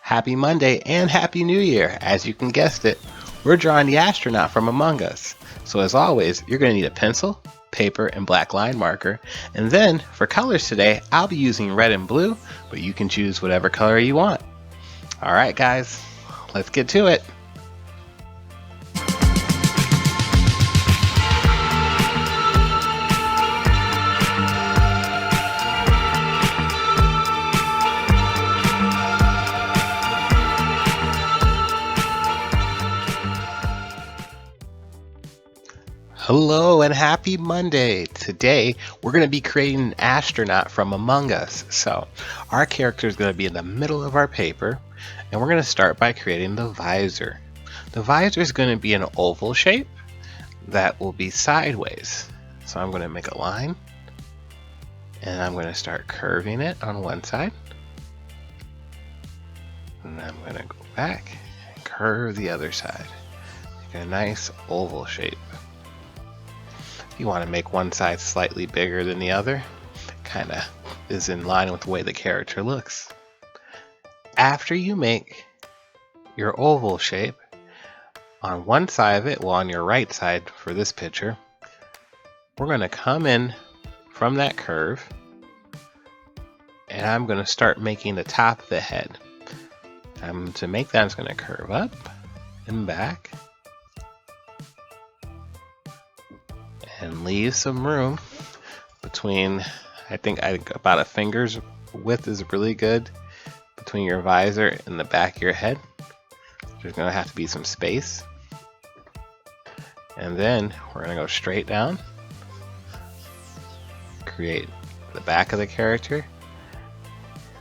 Happy Monday and Happy New Year! As you can guess it, we're drawing the astronaut from Among Us. So as always, you're going to need a pencil, paper, and black line marker. And then, for colors today, I'll be using red and blue, but you can choose whatever color you want. Alright guys, let's get to it! Hello and happy Monday! Today we're going to be creating an astronaut from Among Us. So our character is going to be in the middle of our paper, and we're going to start by creating the visor. The visor is going to be an oval shape that will be sideways. So I'm going to make a line, and I'm going to start curving it on one side. And I'm going to go back and curve the other side. Make a nice oval shape. You want to make one side slightly bigger than the other. Kind of is in line with the way the character looks. After you make your oval shape, on one side of it, well on your right side for this picture, we're going to come in from that curve, and I'm going to start making the top of the head. To make that, I'm just going to curve up and back. And leave some room between, I think about a finger's width is really good between your visor and the back of your head. There's going to have to be some space. And then we're going to go straight down, create the back of the character,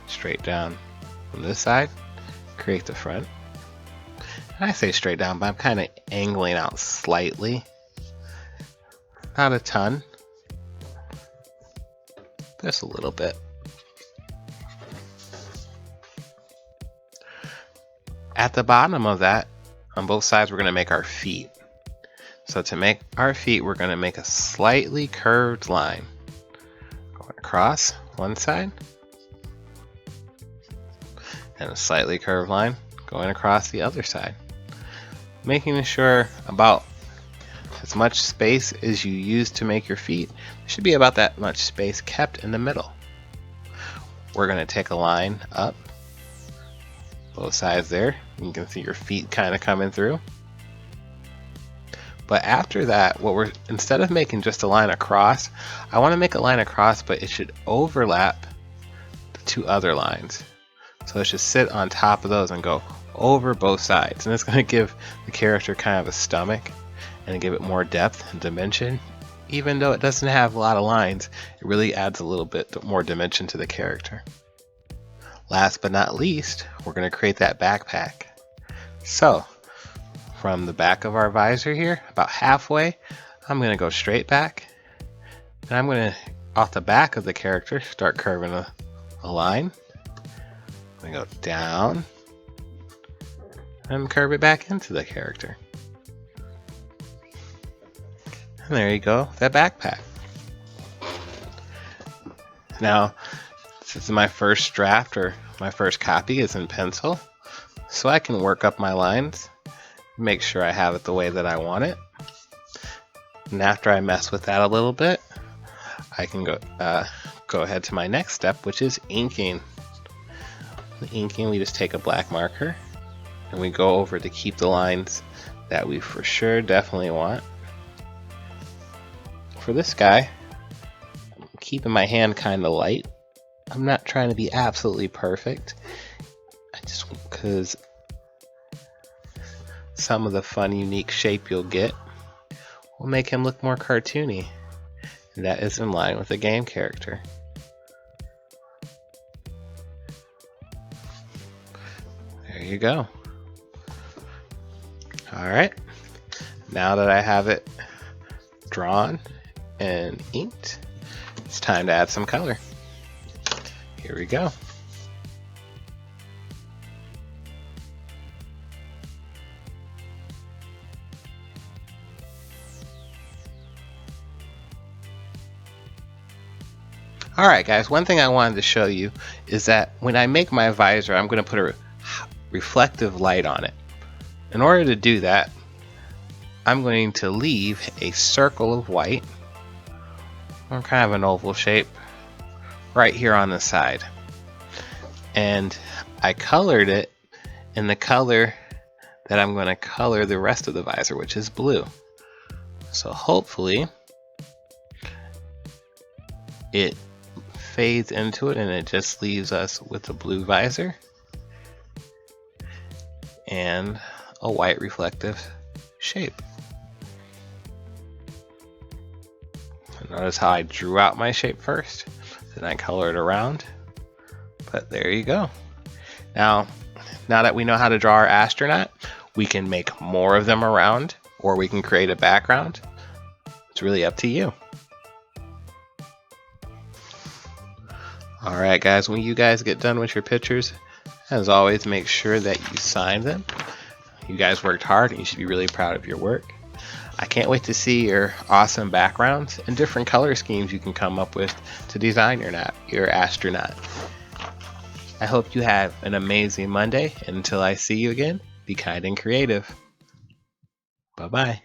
straight down from this side, create the front. And I say straight down, but I'm kind of angling out slightly. Not a ton, just a little bit. At the bottom of that, on both sides, we're going to make our feet. So to make our feet, we're going to make a slightly curved line going across one side, and a slightly curved line going across the other side, making sure about as much space as you use to make your feet, there should be about that much space kept in the middle. We're going to take a line up both sides there. You can see your feet kind of coming through. But after that, instead of making just a line across, I want to make a line across, but it should overlap the two other lines. So it should sit on top of those and go over both sides. And it's going to give the character kind of a stomach and give it more depth and dimension. Even though it doesn't have a lot of lines, it really adds a little bit more dimension to the character. Last but not least, we're going to create that backpack. So from the back of our visor here, about halfway, I'm going to go straight back, and I'm going to, off the back of the character, start curving a line. I'm going to go down and curve it back into the character. And there you go, that backpack. Now, this is my first draft, or my first copy is in pencil, so I can work up my lines, make sure I have it the way that I want it. And after I mess with that a little bit, I can go ahead to my next step, which is inking. The inking, we just take a black marker and we go over to keep the lines that we for sure definitely want. For this guy, I'm keeping my hand kind of light. I'm not trying to be absolutely perfect. Because some of the fun, unique shape you'll get will make him look more cartoony. And that is in line with the game character. There you go. Alright. Now that I have it drawn and inked, it's time to add some color. Here we go. Alright guys, one thing I wanted to show you is that when I make my visor, I'm going to put a reflective light on it. In order to do that, I'm going to leave a circle of white, or kind of an oval shape, right here on the side. And I colored it in the color that I'm going to color the rest of the visor, which is blue. So hopefully it fades into it and it just leaves us with a blue visor and a white reflective shape. Notice how I drew out my shape first, then I colored around. But there you go. Now that we know how to draw our astronaut, we can make more of them around, or we can create a background. It's really up to you. Alright guys, when you guys get done with your pictures, as always, make sure that you sign them. You guys worked hard and you should be really proud of your work. I can't wait to see your awesome backgrounds and different color schemes you can come up with to design your astronaut. I hope you have an amazing Monday, and until I see you again, be kind and creative. Bye-bye.